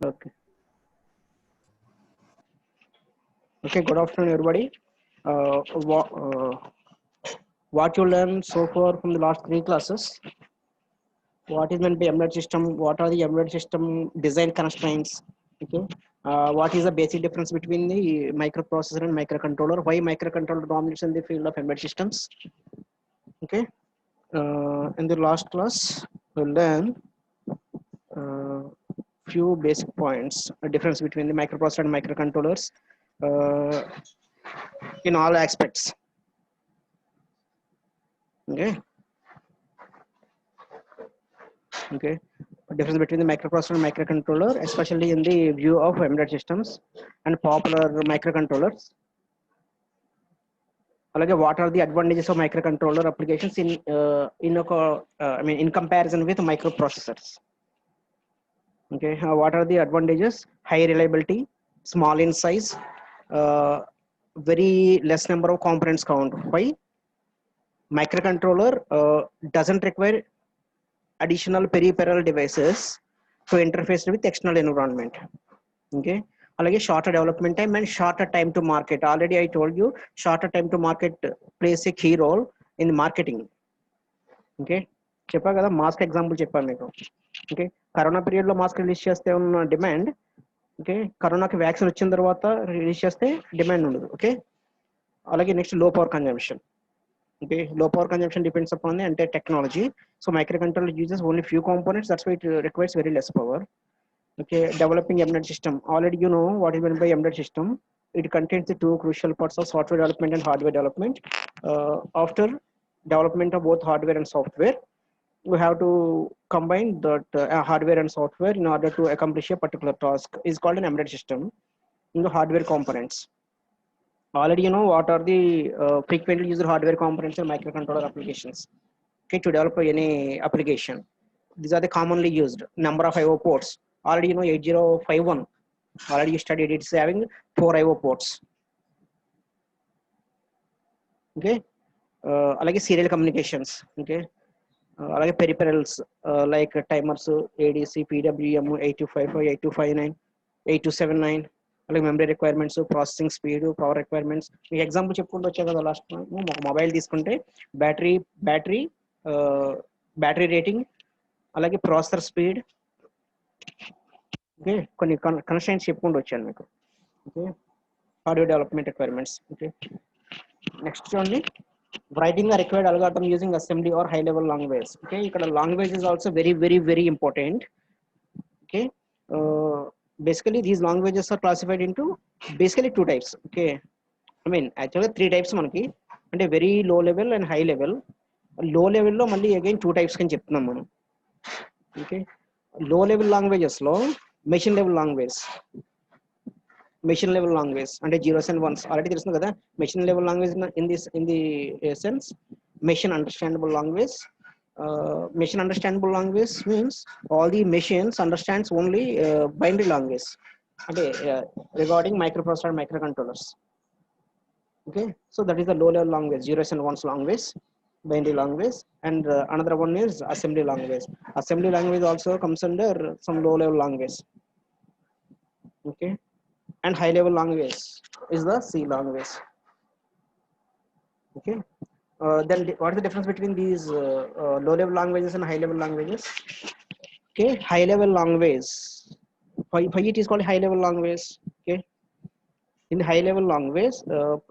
Okay. Okay. Good afternoon, everybody. Uh, what, uh, what you learned so far from the last three classes? What is meant by embedded system? What are the embedded system design constraints? Okay. What is the basic difference between the microprocessor and microcontroller? Why microcontroller dominates in the field of embedded systems? Okay. In the last class, we learned uh, few basic points: a difference between the microprocessor and microcontrollers uh, in all aspects. Okay. Okay. Difference between the microprocessor and microcontroller, especially in the view of embedded systems and popular microcontrollers. Alage, what are the advantages of microcontroller applications in comparison with microprocessors? Okay, what are the advantages? High reliability, small in size, uh, very less number of components count. Why? Microcontroller doesn't require additional peripheral devices to interface with external environment. Okay, alage shorter development time and shorter time to market. Already I told you shorter time to market plays a key role in marketing. Okay, చెప్పా కదా mask example చెప్పాను మీకు. Okay, corona period లో mask release చేస్తే ఉన్న demand, okay, కరోనాకి vaccine వచ్చిన తర్వాత రిలీజ్ చేస్తే డిమాండ్ ఉండదు. ఓకే, అలాగే నెక్స్ట్ లో power consumption. Okay, low power consumption depends upon the entire technology. So microcontroller uses only few components, that's why it requires very less power. Okay, developing embedded system. Already you know what is meant by embedded system. It contains the two crucial parts of software development and hardware development. After development of both hardware and software, we have to combine that hardware and software in order to accomplish a particular task. Is called an embedded system in the hardware components. Already you know what are the frequently used hardware components in microcontroller applications. Okay, to develop any application, these are the commonly used number of IO ports. Already you know 8051 already you studied, it's having 4 IO ports. Okay, alage serial communications. Okay, alage peripherals like timers, ADC, PWM, 8255, 8259, 8279. అలాగే memory requirements, processing speed, power requirements. మీకు example చెప్పుకుంటూ వచ్చా కదా last ఒక mobile తీసుకుంటే battery battery battery rating, అలాగే processor speed. Okay, కొన్ని constraints చెప్పుకుంటూ వచ్చాను మీకు. Okay, hardware development requirements. Okay, next చూడండి, writing a required algorithm using assembly or high level language. Okay, ఇక్కడ language is also very important. Okay, basically these languages are classified into basically two types. Okay, I mean actually three types మనకి, అంటే very low level and high level. లో లెవెల్లో మళ్ళీ again two types అని చెప్తున్నాం మనం. Okay, లో level languages లో మెషిన్ లెవెల్ లాంగ్వేజ్ అంటే జీరోస్ అండ్ వన్స్ ఆల్రెడీ తెలుస్తుంది కదా. Machine level language in the sense machine understandable language. Machine understandable language means all the machines understands only binary language. Okay, regarding microprocessor and microcontrollers. Okay, so that is the low level language, zeros and ones language, binary language. And another one is assembly language. Assembly language also comes under some low level language. Okay, and high level language is the C language. Okay, then what is the difference between these low level languages and high level languages? Okay, high level language, why it is called high level language? Okay, in the high level language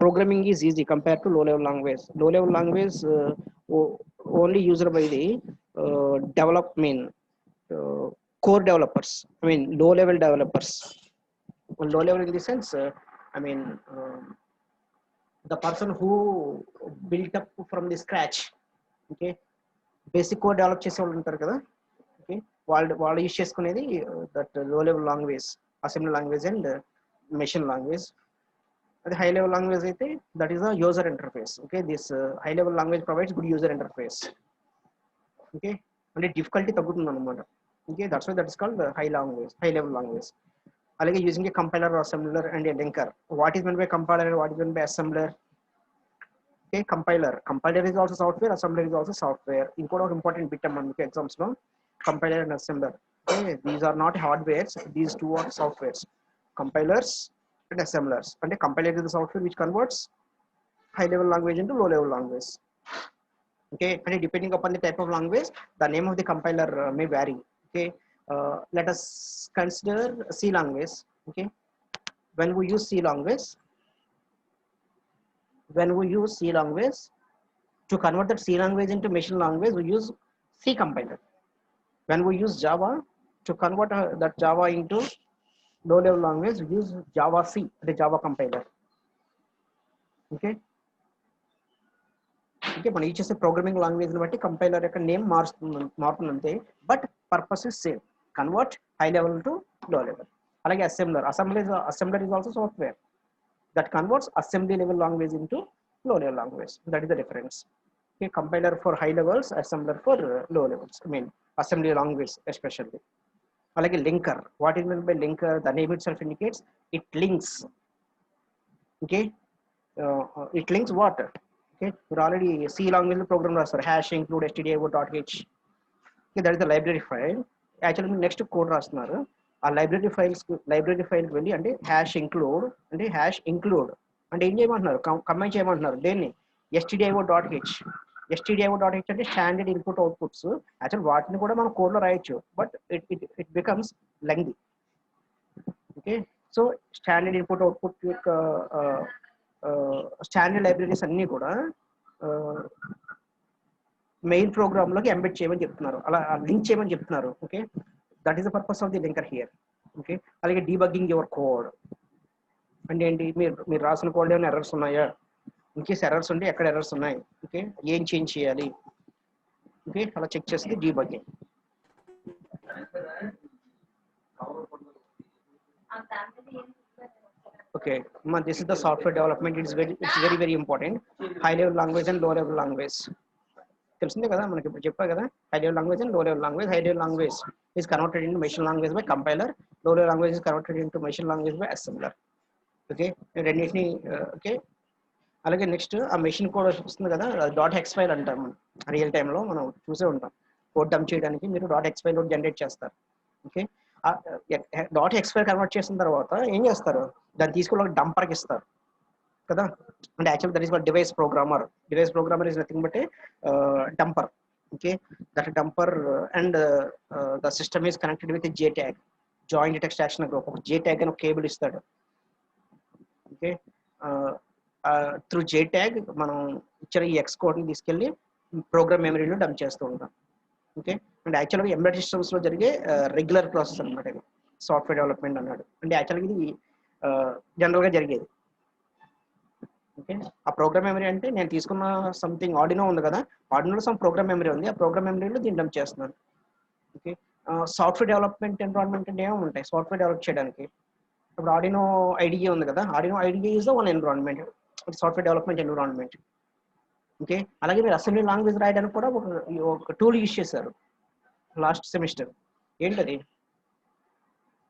programming is easy compared to low level language. Low level language only used by the development core developers, I mean low level developers. Low level in the sense I mean the person who built up from the scratch. Okay, basic code develop చేసే వాళ్ళు ఉంటారు కదా. Okay, వాళ్ళు use చేసుకునేది that low level language, assembly language and machine language. అది high level language అయితే that is the user interface. Okay, this high level language provides good user interface. Okay, అంటే difficulty తగ్గుతుంది అనమాట. Okay, that's why that is called high level language. అలాగే using a compiler, assembler and a linker. What is meant by compiler and what is meant by assembler? Okay, compiler is also software, assembler is also software. ఇంకోటి ఒక important bit అమ్మా మీకు exams లో, compiler and assembler. Okay, these are not hardwares, these two are softwares, compilers and assemblers. And a compiler is the software which converts high level language into low level language. Okay, and depending upon the type of language, the name of the compiler may vary. Okay, let us consider C language. Okay, when we use C language, to convert that C language into machine language, we use C compiler. When we use Java to convert that Java into low level language, we use Java C, the Java compiler. Okay, మనం use చేసే programming language బట్టి compiler యొక్క name మారుతుంది అంతే, but purpose is same, convert high level to low level. అలాగే assembler is also software that converts assembly level language into low level language. That is the difference. Okay, compiler for high levels, assembler for low levels. I mean assembly language especially. Like a linker. What is meant by linker? The name itself indicates it links. Okay, it links what? Okay, we're already C language program raster hash include stdio.h. Okay, that is the library file. Actually next code rastunaru. ఆ library ఫైల్కి వెళ్ళి అంటే hash include అంటే ఏం చేయమంటున్నారు, combine చేయమంటున్నారు దేన్ని, stdio.h. stdio.h అంటే standard input outputs. Actual వాటిని కూడా మనం కోడ్లో రాయొచ్చు, but it becomes lengthy. Okay, so standard input output యొక్క స్టాండర్డ్ లైబ్రరీస్ అన్నీ కూడా మెయిన్ ప్రోగ్రామ్లోకి ఎంబెడ్ చేయమని చెప్తున్నారు, అలా లింక్ చేయమని చెప్తున్నారు. Okay, that is the purpose of the linker here. Okay, అలాగే debugging your code అంటే ఏంటి, మీరు రాసిన కోడ్ ఏమైనా ఎర్రర్స్ ఉన్నాయా, ఇన్కేస్ ఎర్రర్స్ ఉంటే ఎక్కడ ఎర్రర్స్ ఉన్నాయి, ఓకే ఏం చేంజ్ చేయాలి, ఓకే అలా చెక్ చేస్తుంది debugging. Okay, this is the software development. It's very very important. High level language and low level language తెలిసిందే కదా మనకి, ఇప్పుడు చెప్పా కదా, high level language and low level language. High level language is converted into machine language by compiler, low level language is converted into machine language by assembler. Okay, రెండింటిని okay. అలాగే next ఆ machine code వస్తుంది కదా, .hex file అంటాం మనం, real టైంలో మనం చూసే ఉంటాం. కోడ్ డంప్ చేయడానికి మీరు .hex ఫైల్ జనరేట్ చేస్తారు. ఓకే, .hex ఫైల్ కన్వర్ట్ చేసిన తర్వాత ఏం చేస్తారు, దాన్ని తీసుకుని డంపర్కి ఇస్తారు కదా. అంటే actual that is what device programmer is nothing but A dumper. Okay, that dumper and the system is connected with a JTAG, joint extraction group. ఒక JTAG అని ఒక కేబుల్ ఇస్తాడు. ఓకే, త్రూ JTAG మనం ఇచ్చిన ఈ ఎక్స్ కోడ్ని తీసుకెళ్ళి programme మెమరీలో డంప్ చేస్తూ ఉంటాం. ఓకే, అంటే యాక్చువల్గా ఎంబెడెడ్ సిస్టమ్స్లో జరిగే రెగ్యులర్ ప్రాసెస్ అనమాట ఇది సాఫ్ట్వేర్ డెవలప్మెంట్ అన్నాడు. అంటే యాక్చువల్గా ఇది జనరల్గా జరిగేది. ఓకే, ఆ ప్రోగ్రామ్ మెమరీ అంటే నేను తీసుకున్న సంథింగ్ ఆర్డినో ఉంది కదా, ఆర్డినోలో సమ్ ప్రోగ్రామ్ మెమరీ ఉంది, ఆ ప్రోగ్రామ్ మెమరీలో దీన్ని డంప్ చేస్తున్నాను. ఓకే, సాఫ్ట్వేర్ డెవలప్మెంట్ ఎన్విరాన్మెంట్ అంటే ఏమో ఉంటాయి సాఫ్ట్వేర్ డెవలప్ చేయడానికి. ఇప్పుడు ఆర్డినో ఐడిఏ ఉంది కదా, Arduino IDA is the one environment, software development environment. Okay, అలాగే మీరు అసెంబ్లీ లాంగ్వేజ్ రాయడానికి కూడా ఒక టూల్ యూజ్ చేశారు లాస్ట్ సెమిస్టర్. ఏంటది,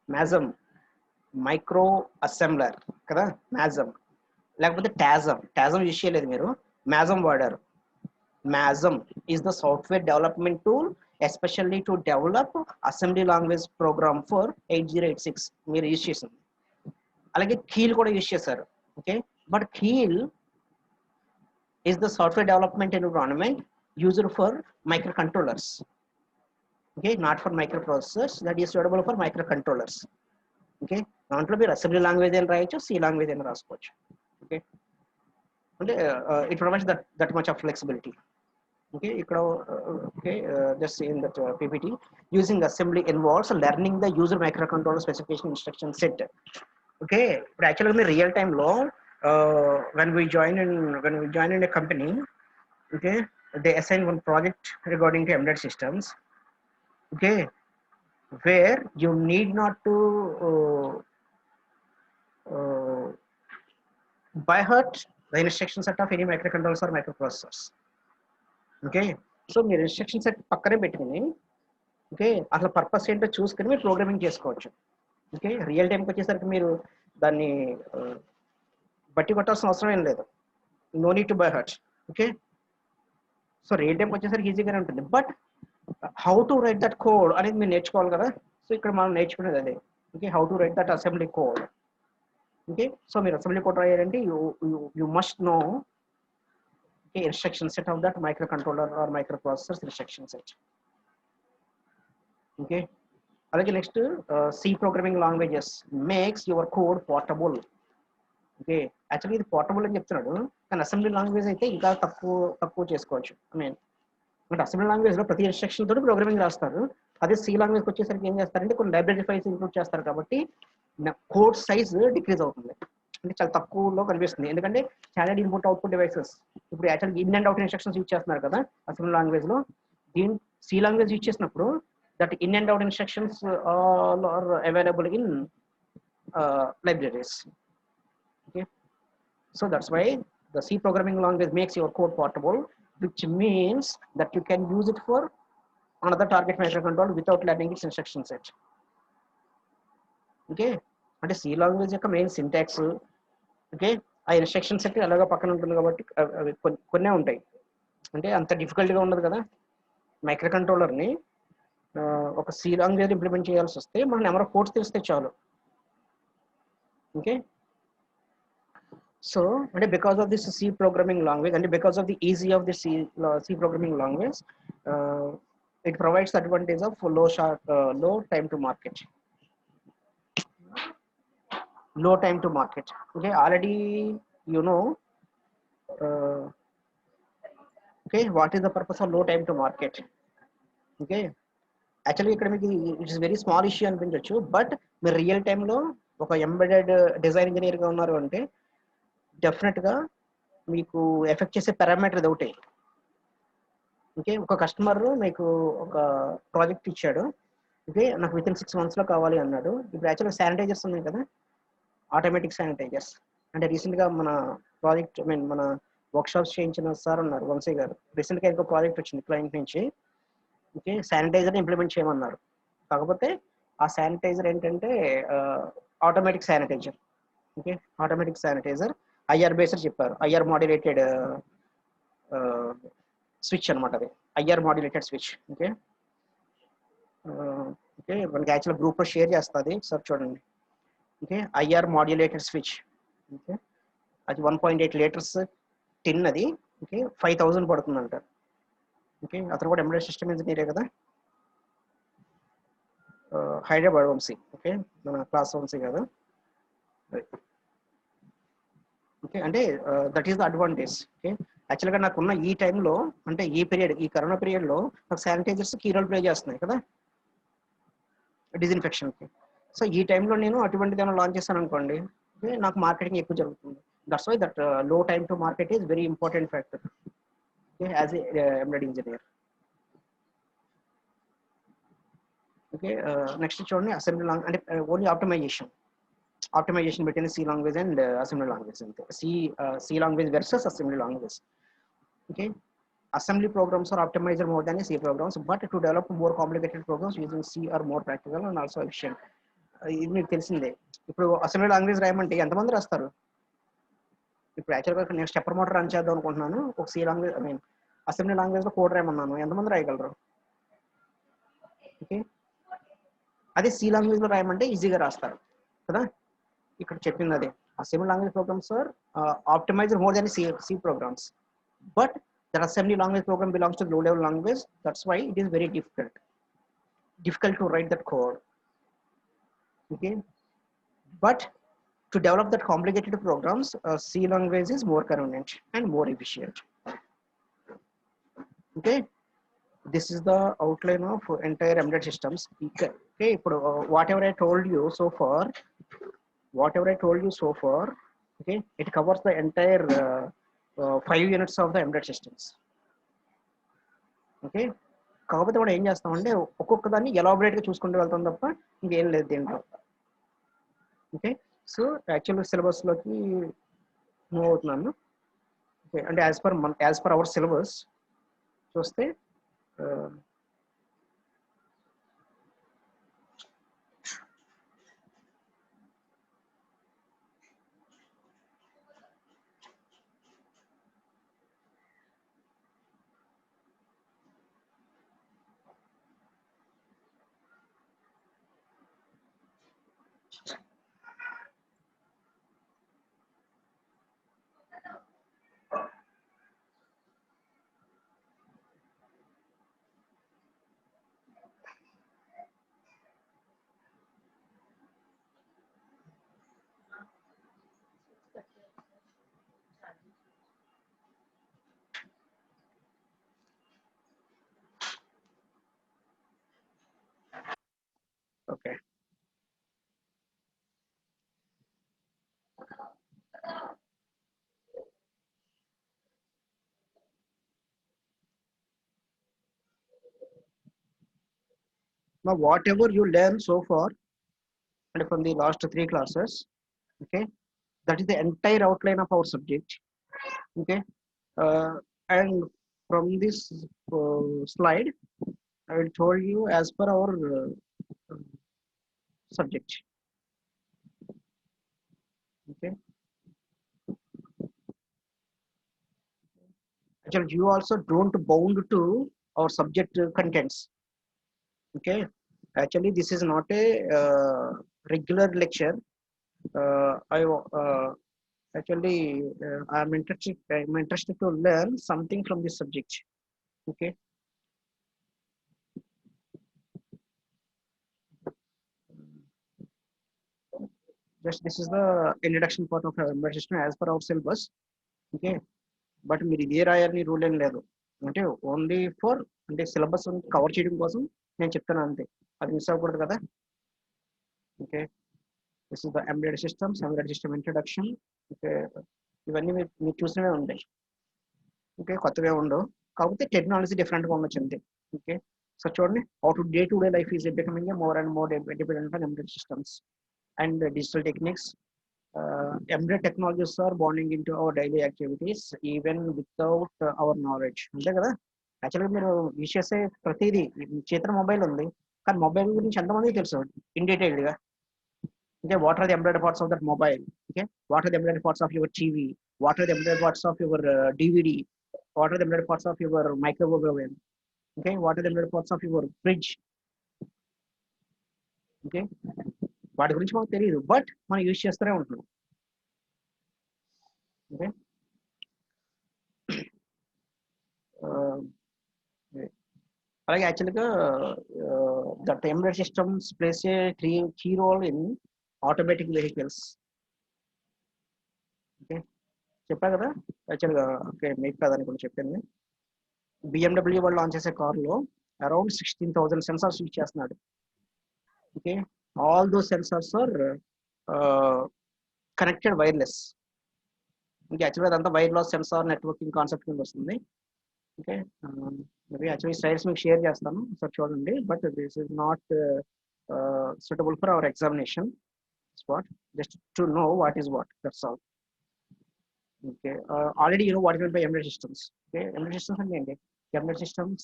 మ్యాజమ్ మైక్రో అసెంబ్లర్ కదా, మ్యాజమ్ లేకపోతే టాజమ్ యూజ్ చేయలేదు మీరు, మ్యాజమ్ వాడారు. MASM is the software development tool especially to develop assembly language program for 8086 మీరు యూజ్ చేసింది. అలాగే కీల్ కూడా యూజ్ చేశారు. Okay, but Keil is the software development environment used for microcontrollers. Okay, not for microprocessors, that is suitable for microcontrollers. Okay, దాంట్లో మీరు assembly language అని రాయొచ్చు, C language అని రాసుకోవచ్చు. ఓకే, అంటే it provides that much of flexibility. Okay, ఇక్కడ okay, just in that PPT, using assembly involves learning the user microcontroller specification instruction set. Okay, but actually in the real time law, when we join in a company, okay, they assign one project regarding to embedded systems. Okay, where you need not to by heart the instruction set of any microcontrollers or microprocessors. Okay, so మీరు instruction set పక్కనే పెట్టుకుని okay అసలు purpose ఏంటో చూసుకుని మీరు programming చేసుకోవచ్చు. Okay, real టైంకి వచ్చేసరికి మీరు దాన్ని బట్టి కొట్టాల్సిన అవసరం ఏం లేదు, no need to by heart. Okay, so real టైంకి వచ్చేసరికి ఈజీగానే ఉంటుంది, but how to write that code అనేది మీరు నేర్చుకోవాలి కదా. ఇక్కడ మనం నేర్చుకునేది అదే. Okay, how to write that assembly code. Okay, so మీరు అసెంబ్లీ కోడ్ రాయాలంటే you must know instruction set of that microcontroller or microprocessors instruction set. Okay, అలాగే next C programming languages makes your code portable. Okay, actually ఇది portable అని చెప్తున్నాడు, కానీ assembly language అయితే ఇంకా తక్కువ చేసుకోవచ్చు. ఐ మీన్ అంటే అసెంబ్లీ లాంగ్వేజ్ లో ప్రతి ఇన్స్ట్రక్షన్ తోటి ప్రోగ్రామింగ్ రాస్తారు. అదే సి లాంగ్వేజ్ వచ్చేసరికి ఏం చేస్తారంటే కొన్ని లైబ్రరీ ఫైల్స్ ఇంక్లూడ్ చేస్తారు, కాబట్టి కోడ్ సైజ్ డిక్రీజ్ అవుతుంది, అంటే చాలా తక్కువలో కనిపిస్తుంది. ఎందుకంటే స్టాండర్డ్ ఇన్పుట్ అవుట్పుట్ డివైసెస్ ఇప్పుడు actual in and out instructions use చేస్తున్నారు కదా అసెంబ్లీ లాంగ్వేజ్ లో. దీని సి లాంగ్వేజ్ యూజ్ చేసినప్పుడు that in and out instructions are available in libraries. Okay, so that's why the C programming language makes your code portable, which means that you can use it for another target microcontroller without learning its instruction set. Okay, అంటే C language యొక్క main syntax. Okay, ఆ instruction set అలాగా పక్కన ఉంటుంది కాబట్టి అవి కొన్నే ఉంటాయి, అంటే అంత డిఫికల్ట్గా ఉండదు కదా. మైక్రో కంట్రోలర్ని ఒక సి లాంగ్వేజ్ ఇంప్లిమెంట్ చేయాల్సి వస్తే మనం నెంబర్ ఆఫ్ కోడ్స్ తెలిస్తే చాలు. ఓకే, సో అంటే because of this C programming language, అంటే because of the easy of the C programming language, it provides the advantage of low time to market. Low time to market. Okay, already you know. Okay, what is the purpose of low time to market? Okay, actually ఇక్కడ మీకు it's very small issue అనిపించవచ్చు, but మీరు real టైంలో ఒక embedded design ఇంజనీర్గా ఉన్నారు అంటే డెఫినెట్గా మీకు ఎఫెక్ట్ చేసే పారామీటర్ ఇది ఒకటే. ఓకే, ఒక కస్టమర్ మీకు ఒక ప్రాజెక్ట్ ఇచ్చాడు, ఓకే నాకు విత్ ఇన్ 6 months కావాలి అన్నాడు. ఇప్పుడు యాక్చువల్గా శానిటైజర్స్ ఉన్నాయి కదా, ఆటోమేటిక్ శానిటైజర్స్. అంటే రీసెంట్గా మన ప్రాజెక్ట్ ఐ మీన్ మన వర్క్షాప్స్ చేయించిన సార్ ఉన్నారు వంశీ గారు, రీసెంట్గా ఇంకో ప్రాజెక్ట్ వచ్చింది క్లయింట్ నుంచి. ఓకే, శానిటైజర్ ఇంప్లిమెంట్ చేయమన్నారు, కాకపోతే ఆ శానిటైజర్ ఏంటంటే automatic sanitiser. Okay, automatic sanitiser IR based చెప్పారు, ఐఆర్ మాడ్యులేటెడ్ స్విచ్ అనమాట, అది IR modulated switch. Okay, okay మనకి యాక్చువల్ గ్రూప్లో షేర్ చేస్తుంది సార్ చూడండి. Okay, IR modulated switch. Okay, అది 1.8 లీటర్స్ టిన్, అది ఓకే 5,000 పడుతుందంట. ఓకే, అతను కూడా ఎంబెడెడ్ సిస్టమ్ ఇంజనీరే కదా, హైదరాబాద్ వంశీ. ఓకే, మన క్లాస్ వంశీ కదా. ఓకే, అంటే that is the advantage. Okay, యాక్చువల్గా నాకున్న ఈ టైంలో అంటే ఈ పీరియడ్, ఈ కరోనా పీరియడ్లో నాకు శానిటైజర్స్ కీ రోల్ ప్లే చేస్తున్నాయి కదా డిజిన్ఫెక్షన్కి. సో ఈ టైంలో నేను అటువంటిది ఏమైనా లాంచ్ చేస్తాను అనుకోండి, నాకు మార్కెటింగ్ ఎక్కువ జరుగుతుంది. That's why that low time to market is very important factor as a embedded engineer. Okay, next చూడండి అసెంబ్లీ లాంగ్ అంటే only optimisation between C language and assembly language. C language versus assembly language. Okay, assembly programs are optimized more than C programs, but to develop more complicated programs using C are more practical and also efficient. ఇది మీకు తెలిసిందే. ఇప్పుడు assembly language రాయమంటే ఎంతమంది రాస్తారు? ఇప్పుడు యాక్చువల్గా నేను stepper motor run చేద్దాం అనుకుంటున్నాను, ఒక C language I mean assembly లాంగ్వేజ్లో కోడ్ రాయమన్నాను, ఎంతమంది రాయగలరు? ఓకే, అదే సి లాంగ్వేజ్లో రాయమంటే ఈజీగా రాస్తారు కదా. ఇక్కడ చెప్పింది అదే, assembly language programs are optimised more than C programs, but that assembly language program belongs to low level language. That's why it is very difficult to write that code. Okay, but to develop that complicated programs, C language is more convenient and more efficient. Okay, this is the outline of entire embedded systems. Okay, whatever I told you so far, okay, it covers the entire 5 units of the embedded systems. Okay, కాకపోతే కూడా ఏం చేస్తామంటే ఒక్కొక్క దాన్ని ఎలాబరేట్గా చూసుకుంటూ వెళ్తాం తప్ప ఇంకేం లేదు దీంట్లో. ఓకే, సో యాక్చువల్ సిలబస్లోకి మూవ్ అవుతున్నాను. ఓకే, అంటే యాజ్ పర్ అవర్ సిలబస్ చూస్తే Okay. Now, whatever you learn so far, and from the last three classes, okay, that is the entire outline of our subject. Okay, uh, and from this slide, I will told you as per our subject. Okay, actually, you also don't bound to our subject contents. Okay, actually, this is not a regular lecture. I actually I'm interested to learn something from this subject. Okay, just this is the introduction part of our embedded system as per our syllabus. Okay, but మీరు ఇదే రాయాలని rule ఏం లేదు, అంటే only for అంటే syllabus cover చేయడం కోసం నేను చెప్తాను అంతే, అది మిస్ అవ్వకూడదు కదా. Okay, this is the embedded system introduction. Okay, ఇవన్నీ మీరు చూసినవే ఉంటాయి. ఓకే, కొత్తగా ఉండవు, కాకపోతే టెక్నాలజీ డిఫరెంట్గా ఉండొచ్చు అంతే. ఓకే, సో చూడండి, how to day to day life is becoming more and more dependent on embedded systems and digital techniques. Embedded technologies are bonding into our daily activities even without our knowledge. అంతే కదా, యాక్చువల్గా మీరు use చేసే ప్రతిదీ చేతిలో mobile ఉంది, కానీ mobile గురించి ఎంతమందికి తెలుసు ఇన్ డీటెయిల్డ్గా. Okay, what are the embedded parts of that mobile? Okay, what are the embedded parts of your TV? What are the embedded parts of your DVD? What are the embedded parts of your microwave oven? Okay, what are the embedded parts of your fridge? Okay, వాటి గురించి మనకు తెలియదు, but మనం use చేస్తూనే ఉంటున్నాం. Okay, అలాగే యాక్చువల్గా that embedded systems plays a key role in automatic vehicles. Okay, చెప్పా కదా యాక్చువల్గా. ఓకే, మీకు కాదని కూడా చెప్పింది. బిఎండబ్ల్యూ వాళ్ళు లాంచ్ చేసే కార్లో అరౌండ్ 16,000 సెన్సార్స్ యూజ్ చేస్తున్నాడు. Okay, all those sensors are connected wireless. ఇంకా యాక్చువల్గా అదంతా వైర్లెస్ సెన్సార్ నెట్వర్కింగ్ కాన్సెప్ట్ కింద వస్తుంది. ఓకే, మేబీ యాక్చువల్లీ స్లైడ్స్ మీకు షేర్ చేస్తాను, సార్ చూడండి. But this is not suitable for our examination spot, just to know what is what, that's all. Okay, already you know what is meant by embedded systems. Okay, embedded systems అంటే ఏంటి? Embedded systems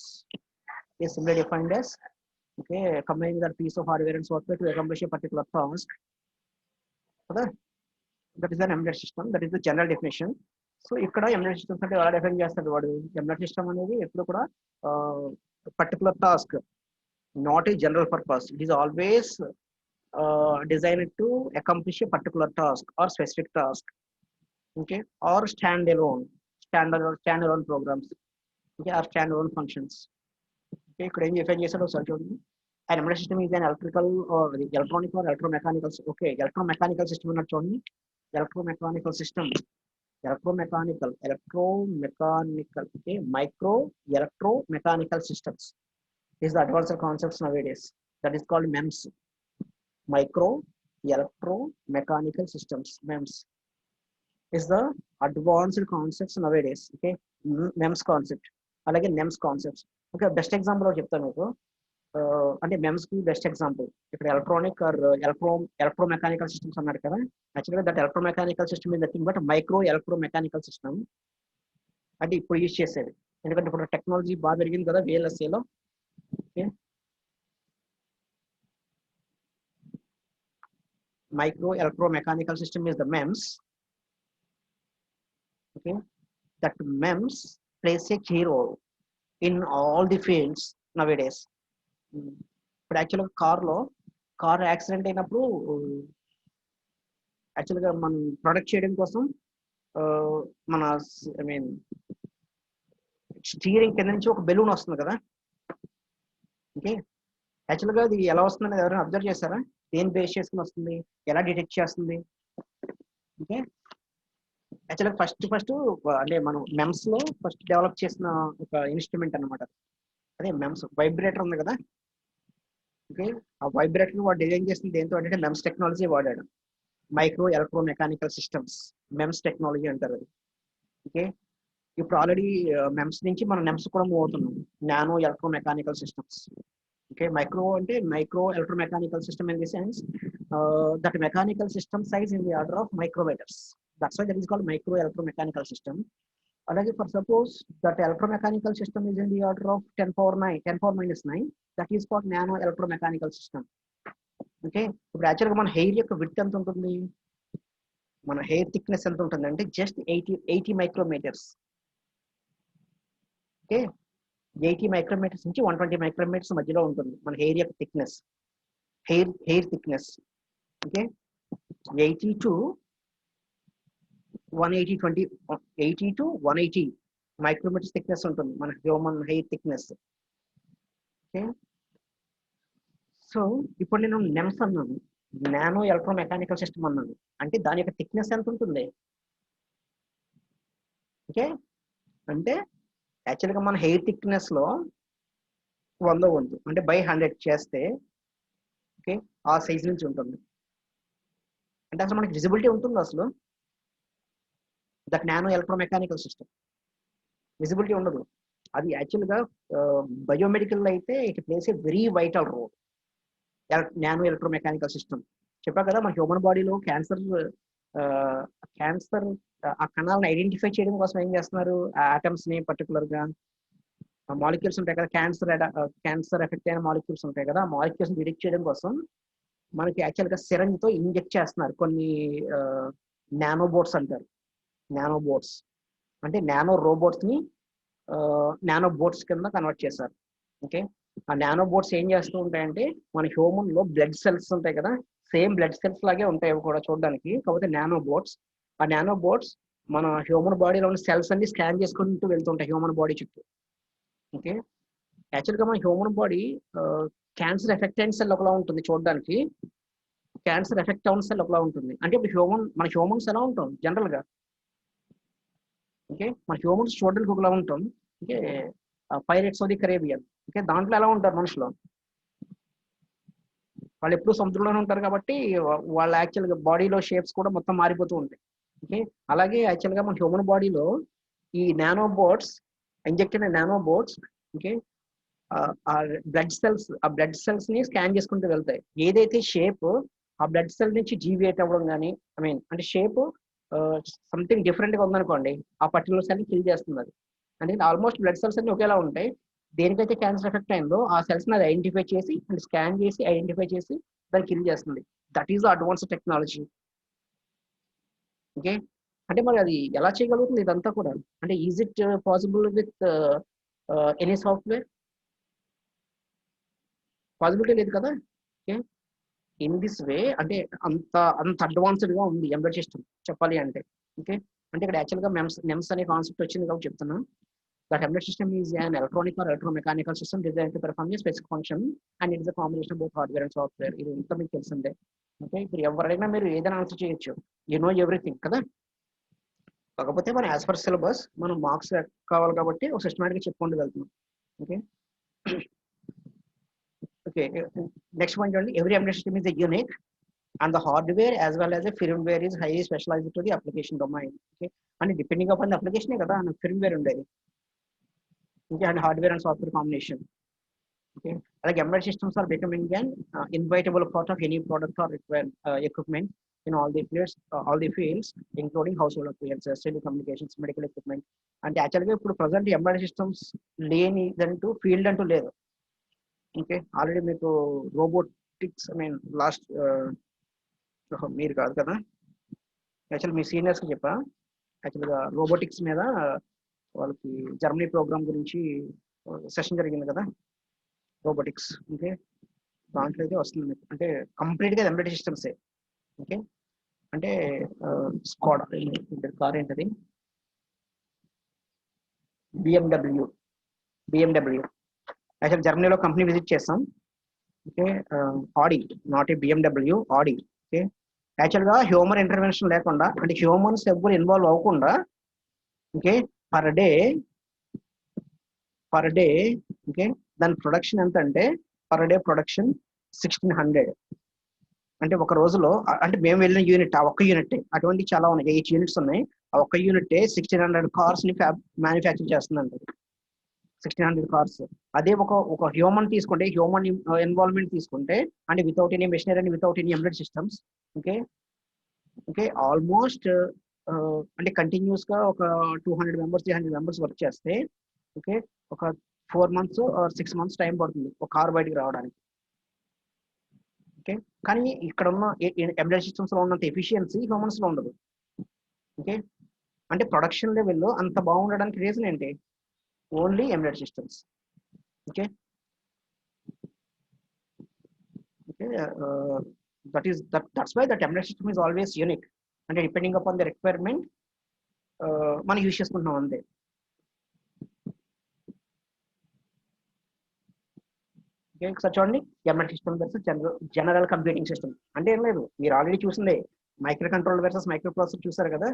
is simply defined as, okay, combining that piece of hardware and software to accomplish a particular task. Okay, that is an embedded system, that is the general definition. So ఇక్కడ embedded systems అంటే ఎలా define చేస్తాడు వాడు? Embedded system అనేది ఎప్పుడు కూడా particular task, not a general purpose. It is always designed to accomplish a particular task or specific task. Okay, or standalone programs. Okay, or standalone functions. Okay, ఇక్కడ ఏం define చేశాడు ఒకసారి చూడండి. An embedded system is an electrical or electronic or electromechanical. Okay, electromechanical system అన్నట్టు చూడండి. electromechanical system, electromechanical, okay, micro electromechanical systems is the advanced concepts nowadays, that is called MEMS. Micro electromechanical systems, MEMS is the advanced concepts nowadays. Okay, MEMS concept అలాగే NEMS concepts. Okay, best example చెప్తాను మీకు. అంటే MEMS కి best example ఇక్కడ electronic are electromechanical systems అన్నారు కదా. యాక్చువల్గా that electromechanical system is nothing but micro electromechanical system. అది ఇప్పుడు యూజ్ చేసేది, ఎందుకంటే ఇప్పుడు టెక్నాలజీ బాగా పెరిగింది కదా VLSA లో. Okay, micro electromechanical system is the MEMS. Okay, that MEMS plays a key role in all the fields nowadays. ఇప్పుడు యాక్చువల్గా కార్ యాక్సిడెంట్ అయినప్పుడు యాక్చువల్గా మనం ప్రొడక్ట్ చేయడం కోసం మన ఐ మీన్ స్టీరింగ్ కింద నుంచి ఒక బెలూన్ వస్తుంది కదా. ఓకే, యాక్చువల్గా అది ఎలా వస్తుంది అనేది ఎవరైనా అబ్జర్వ్ చేస్తారా? దేని బేస్ చేసుకుని వస్తుంది, ఎలా డిటెక్ట్ చేస్తుంది? ఓకే, యాక్చువల్గా ఫస్ట్ అంటే మనం మెమ్స్ లో ఫస్ట్ డెవలప్ చేసిన ఒక ఇన్స్ట్రుమెంట్ అనమాట. అదే మెమ్స్ వైబ్రేటర్ ఉంది కదా. ఓకే, ఆ వైబ్రేటర్ వాడు డిజైన్ చేసిన దేంతో అంటే మెమ్స్ టెక్నాలజీ వాడాడు. Micro electro mechanical systems, memes technology అంటారు అది. ఓకే, ఇప్పుడు ఆల్రెడీ మెమ్స్ నుంచి మనం నెమ్స్ కూడా మూవ్ అవుతున్నాం, nano electro mechanical systems. Okay, micro అంటే micro electro mechanical system in the sense that mechanical system size in the order of micrometres. That's why that is called micro electro mechanical system. అలాగే for suppose that electro mechanical system is in the order of 10⁻⁹ that is called nano electro mechanical system. Okay, ఇప్పుడు యాక్చువల్గా మన hair యొక్క width ఎంత ఉంటుంది, మన hair thickness ఎంత ఉంటుంది అంటే జస్ట్ 80 మైక్రోమీటర్స్. ఓకే, 80 మైక్రోమీటర్స్ నుంచి 120 మైక్రోమీటర్స్ మధ్యలో ఉంటుంది మన హెయిర్ యొక్క thickness, hair thickness. Okay, 80 to 180 80 to 180 micrometres thickness ఉంటుంది మన human hair thickness. Okay, so ఇప్పుడు నేను నెమ్స్ అన్నాను, నానో ఎలక్ట్రో మెకానికల్ సిస్టమ్ అన్నాను, అంటే దాని యొక్క థిక్నెస్ ఎంత ఉంటుంది? ఓకే, అంటే యాక్చువల్గా మన హెయిర్ థిక్నెస్ లో 100 వంతు అంటే బై 100 చేస్తే ఓకే ఆ సైజ్ నుంచి ఉంటుంది. అంటే అసలు మనకి విజిబిలిటీ ఉంటుంది అసలు that nano electro mechanical system, visibility ఉండదు. అది యాక్చువల్గా బయోమెడికల్ అయితే it plays a very vital role, nano electro mechanical system. చెప్పా కదా మన హ్యూమన్ బాడీలో క్యాన్సర్ ఆ కణాలను ఐడెంటిఫై చేయడం కోసం ఏం చేస్తున్నారు, ఆ ఆటమ్స్ ని పర్టికులర్ గా మాలిక్యూల్స్ ఉంటాయి కదా, క్యాన్సర్ ఎఫెక్ట్ అయిన మాలిక్యూల్స్ ఉంటాయి కదా, ఆ మాలిక్యూల్స్ డిటెక్ట్ చేయడం కోసం మనకి యాక్చువల్గా సిరంజ్ తో ఇంజెక్ట్ చేస్తున్నారు కొన్ని నానోబోట్స్ అంటారు. నానోబోట్స్ అంటే నానో రోబోట్స్ ని నానో బోట్స్ కింద కన్వర్ట్ చేశారు. ఓకే, ఆ నానో బోట్స్ ఏం చేస్తూ ఉంటాయంటే మన హ్యూమన్ లో బ్లడ్ సెల్స్ ఉంటాయి కదా, సేమ్ బ్లడ్ సెల్స్ లాగే ఉంటాయి అవి కూడా చూడడానికి, కాకపోతే నానో బోట్స్. ఆ నానో బోట్స్ మన హ్యూమన్ బాడీలో ఉన్న సెల్స్ అన్ని స్కాన్ చేసుకుంటూ వెళ్తుంటాయి హ్యూమన్ బాడీ చుట్టూ. ఓకే, యాక్చువల్గా మన హ్యూమన్ బాడీ క్యాన్సర్ ఎఫెక్ట్ అయిన సెల్ ఒకలా ఉంటుంది చూడడానికి, క్యాన్సర్ ఎఫెక్ట్ అవున సెల్ ఒకలా ఉంటుంది. అంటే ఇప్పుడు మన హ్యూమన్స్ ఎలా ఉంటాం జనరల్ గా, ఓకే మన హ్యూమన్స్ చూడడానికి ఒకలా ఉంటాం. Okay, pirates of the Caribbean, okay దాంట్లో ఎలా ఉంటారు మనుషులు, వాళ్ళు ఎప్పుడు సముద్రంలోనే ఉంటారు కాబట్టి వాళ్ళ యాక్చువల్గా బాడీలో షేప్స్ కూడా మొత్తం మారిపోతూ ఉంటాయి. ఓకే, అలాగే యాక్చువల్గా మన హ్యూమన్ బాడీలో ఈ నానో బోట్స్ ఇంజెక్ట్ అయిన నానో బోట్స్ ఓకే ఆ బ్లడ్ సెల్స్ ని స్కాన్ చేసుకుంటూ వెళ్తాయి. ఏదైతే షేప్ ఆ బ్లడ్ సెల్ నుంచి డీవియేట్ అవ్వడం కానీ ఐ మీన్ అంటే షేప్ సంథింగ్ డిఫరెంట్ గా ఉందనుకోండి, ఆ పర్టికులర్ సెల్ ని కిల్ చేస్తుంది అది. అంటే ఆల్మోస్ట్ బ్లడ్ సెల్స్ అన్ని ఒకేలా ఉంటాయి, దేనికైతే క్యాన్సర్ ఎఫెక్ట్ అయిందో ఆ సెల్స్ ని అది ఐడెంటిఫై చేసి అండ్ స్కాన్ చేసి ఐడెంటిఫై చేసి దాన్ని కిల్ చేస్తుంది. That is advance technology. Okay, అంటే మరి అది ఎలా చేయగలుగుతుంది ఇదంతా కూడా, అంటే is it possible with any software? Possibility లేదు కదా. ఓకే, ఇన్ దిస్ వే అంటే అంత అడ్వాన్స్డ్ గా ఉంది ఎంబెడెడ్ సిస్టమ్ చెప్పాలి అంటే. ఓకే, అంటే ఇక్కడ యాక్చువల్గా నెమ్స్ అనే కాన్సెప్ట్ వచ్చింది కాబట్టి చెప్తున్నా. That embedded system is an electronic or electromechanical system designed to perform a specific function and it is a combination of both hardware and software. ఇది ఇంత మీకు తెలిసిందే. ఓకే, ఇప్పుడు ఎవరైనా మీరు ఏదైనా ఆన్సర్ చేయొచ్చు, యు నో ఎవ్రీథింగ్ కదా. కాకపోతే మనం యాజ్ పర్ సిలబస్ మనం మార్క్స్ కావాలి కాబట్టి ఒక సిస్టమేటిక్గా చెప్పుకుంటూ వెళ్తున్నాం. ఓకే ఓకే నెక్స్ట్ వన్ చూడండి, every embedded system is unique and the hardware as well as the firmware is highly specialized to the application domain. Okay, and depending upon the application kada firmware ఉండేది. Okay, and hardware and software combination. Okay, like embedded systems are becoming an inevitable part of any product or equipment in all the fields including household appliances, telecommunications, medical equipment. అంటే యాక్చువల్గా ఇప్పుడు present embedded systems లేనిదంటూ field అంటూ లేదు. Okay, already మీకు robotics I mean last మీరు కాదు కదా, actual మీ సీనియర్స్కి చెప్పా, యాక్చువల్గా రోబోటిక్స్ మీద వాళ్ళకి జర్మనీ ప్రోగ్రామ్ గురించి సెషన్ జరిగింది కదా రోబోటిక్స్. ఓకే, దాంట్లో అయితే వస్తుంది అంటే కంప్లీట్గా ఎంబెడెడ్ సిస్టమ్సే. ఓకే, అంటే స్కోడా కార్ ఏంటది, బిఎండబ్ల్యూ. యాక్చువల్ జర్మనీలో కంపెనీ విజిట్ చేస్తాం. Okay, Audi, not a BMW, Audi. Okay, యాక్చువల్గా హ్యూమన్ ఇంటర్వెన్షన్ లేకుండా, అంటే హ్యూమన్స్ ఎవ్వరు ఇన్వాల్వ్ అవ్వకుండా, ఓకే, పర్ డే ఓకే, దాని ప్రొడక్షన్ ఎంత అంటే పర్ డే ప్రొడక్షన్ 1600. అంటే ఒక రోజులో అంటే మేము వెళ్ళిన యూనిట్ ఆ ఒక్క యూనిట్, అటువంటి చాలా ఉన్నాయి, 8 యూనిట్స్ ఉన్నాయి. ఆ ఒక్క యూనిట్ 1600 కార్స్ ని మ్యానుఫ్యాక్చర్ చేస్తుందండి. 1600 కార్స్. అదే ఒక హ్యూమన్ తీసుకుంటే, హ్యూమన్ ఇన్వాల్వ్మెంట్ తీసుకుంటే, అంటే without any machinery and without any embedded systems, okay okay, almost అంటే కంటిన్యూస్ గా ఒక 200 మెంబర్స్ 300 మెంబర్స్ వర్క్ చేస్తే, ఓకే, ఒక 4 months ఆర్ 6 months టైం పడుతుంది ఒక కార్ బయటికి రావడానికి. ఓకే, కానీ ఇక్కడ ఉన్న ఎంబెడెడ్ సిస్టమ్స్ లో ఉన్నంత ఎఫిషియన్సీ హ్యూమన్స్ లో ఉండదు. ఓకే, అంటే ప్రొడక్షన్ లెవెల్లో అంత బాగుండడానికి రీజన్ ఏంటి? Only embedded systems. Okay okay, that's why that embedded system is always unique, అంటే డిపెండింగ్ అపాన్ ద రిక్వైర్మెంట్ మనం యూజ్ చేసుకుంటున్నాం అంతే. ఓకే, ఒకసారి చూడండి, embedded system versus general computing system. అంటే ఏం లేదు, మీరు ఆల్రెడీ చూసిందే micro controller versus micro processor చూసారు కదా.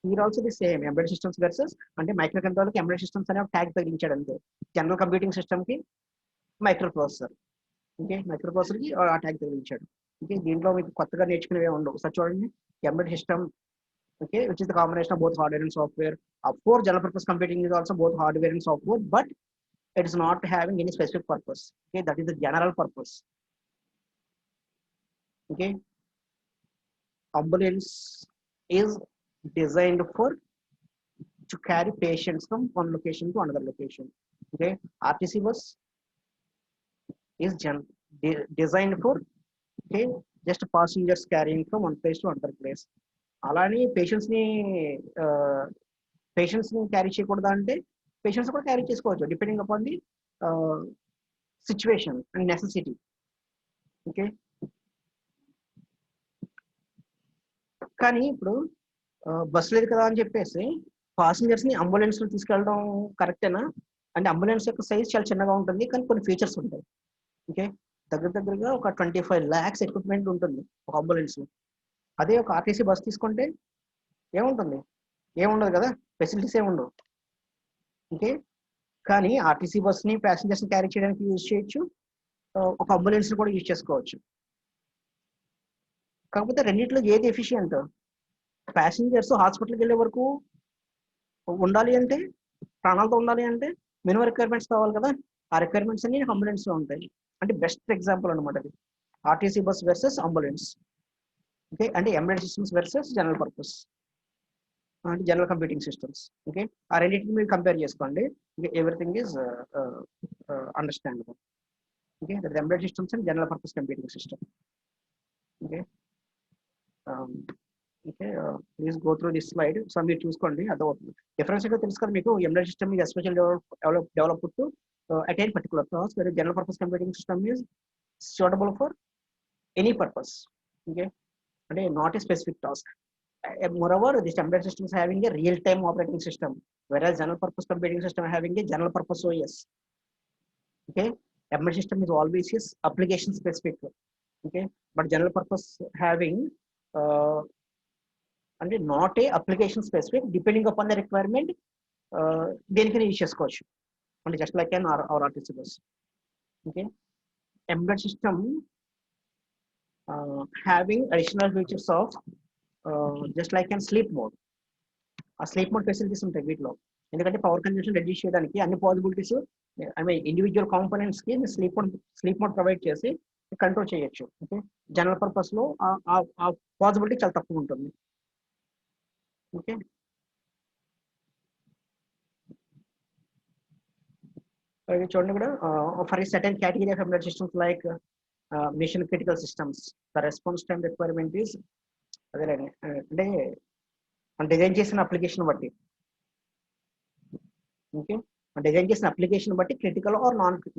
Here also the same, embedded systems versus, అంటే మైక్రో కంట్రోలర్ కి ఎంబెడెడ్ సిస్టమ్స్ అనే ట్యాగ్ తగిలించాడు అంతే. జనరల్ కంప్యూటింగ్ సిస్టమ్ కి micro processor, okay, micro processor కి ఆ ట్యాగ్ తగిలించాడు. ఓకే, దీంట్లో మీకు కొత్తగా నేర్చుకునేవి ఉండవు. ఒకసారి చూడండి, embedded system, okay, which is the combination of both hardware and software. Of course, general purpose computing is also both hardware and software, but it is not having any specific purpose. Okay, that is the general purpose. Okay, ambulance is designed for to carry patients from one location to another location. Okay, RTC bus is designed for, okay, just passengers carrying from one place to another place. అలానే patients ని carry చేయకూడదా అంటే patients కూడా carry చేసుకోవచ్చు, depending upon the situation and necessity. Okay, కానీ ఇప్పుడు bus లేదు కదా అని చెప్పేసి పాసింజర్స్ ని అంబులెన్స్ లో తీసుకెళ్ళడం కరెక్టేనా? అంటే అంబులెన్స్ యొక్క సైజ్ చాలా చిన్నగా ఉంటుంది, కానీ కొన్ని ఫీచర్స్ ఉంటాయి. ఓకే, దగ్గరగా ఒక 25 lakhs ఎక్విప్మెంట్ ఉంటుంది ఒక అంబులెన్స్ లో. అదే ఒక ఆర్టీసీ బస్ తీసుకుంటే ఏముంటుంది? ఏముండదు కదా, ఫెసిలిటీస్ ఏముండవు. ఓకే, కానీ ఆర్టీసీ బస్ ని ప్యాసింజర్స్ ని క్యారీ చేయడానికి యూజ్ చేయొచ్చు, ఒక అంబులెన్స్ కూడా యూజ్ చేసుకోవచ్చు. కాకపోతే రెండింటిలో ఏది ఎఫిషియంట్? ప్యాసింజర్స్ హాస్పిటల్కి వెళ్ళే వరకు ఉండాలి అంటే, ప్రాణాలతో ఉండాలి అంటే మినిమం రిక్వైర్మెంట్స్ కావాలి కదా. ఆ రిక్వైర్మెంట్స్ అన్ని అంబులెన్స్ లో ఉంటాయి. అంటే బెస్ట్ ఎగ్జాంపుల్ అనమాట అది, RTC bus versus ambulance. Okay, అంటే embedded systems versus general purpose, అంటే జనరల్ కంప్యూటింగ్ సిస్టమ్స్. ఓకే, ఆ రెండింటిని మీరు కంపేర్ చేసుకోండి, everything is understandable. Okay, that embedded systems and general purpose computing system. Okay okay, please go through this slide. So మీరు చూసుకోండి, అర్థమవుతుంది. Difference ఏంటో తెలుసు కదా మీకు. Embedded system is special developed to attain particular task, where general purpose computing system is suitable for any purpose. Okay, అంటే not a specific task. Moreover, this embedded system is having a real-time operating system, whereas general purpose computing system is having a general purpose OS. Okay, embedded system is always is application specific. Okay, but general purpose having అంటే not a application specific, depending upon the requirement దేనికైనా use చేసుకోవచ్చు, అంటే just like an RTC bus. Okay, embedded system having additional features of just like an sleep mode. ఆ sleep mode facilities ఉంటాయి వీటిలో, ఎందుకంటే power consumption reduce చేయడానికి అన్ని possibilities, I mean individual components కి స్లీప్ మోడ్ ప్రొవైడ్ చేసి control చేయొచ్చు. Okay, general purpose లో ఆ పాసిబిలిటీ చాలా తక్కువ ఉంటుంది. ఓకే, చూడండి కూడా, for a certain category of embedded systems like mission critical systems, the response time requirement is, అదే అంటే డిజైన్ చేసిన అప్లికేషన్ బట్టి. ఓకే, డిజైన్ చేసిన అప్లికేషన్ బట్టి క్రిటికల్ ఆర్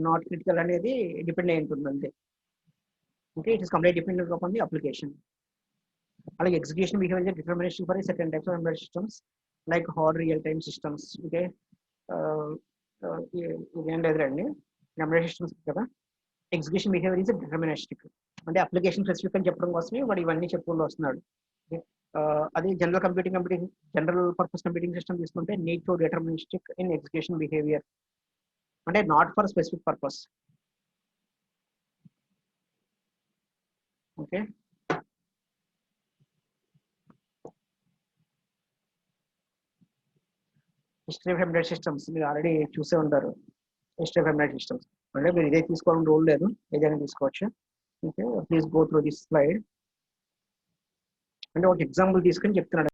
నాట్ క్రిటికల్ అనేది డిపెండ్ అయి ఉంటుంది అంతే. Okay, it is complete dependent upon the application. అలాగే execution behaviour determination for second types of embedded systems like hard real time systems. Okay, ఇదేం లేదురండి, embedded systems కదా. Execution behaviour is deterministic, అంటే application specific అని చెప్పడం కోసమే వాడు ఇవన్నీ చెప్పుకుంటూ వస్తున్నాడు. అది జనరల్ పర్పస్ కంప్యూటింగ్ సిస్టమ్ తీసుకుంటే need to deterministic in execution behaviour, అంటే not for specific purpose. Okay, history of embedded systems మీరు ఆల్రెడీ చూసే ఉంటారు. హిస్టరీ ఆఫ్ ఎంబెడెడ్ సిస్టమ్స్ అంటే మీరు ఇదే తీసుకోవాలని రూల్ లేదు, ఏదైనా తీసుకోవచ్చు. Okay, please go through this slide. అంటే ఒక ఎగ్జాంపుల్ తీసుకొని చెప్తున్నాడు.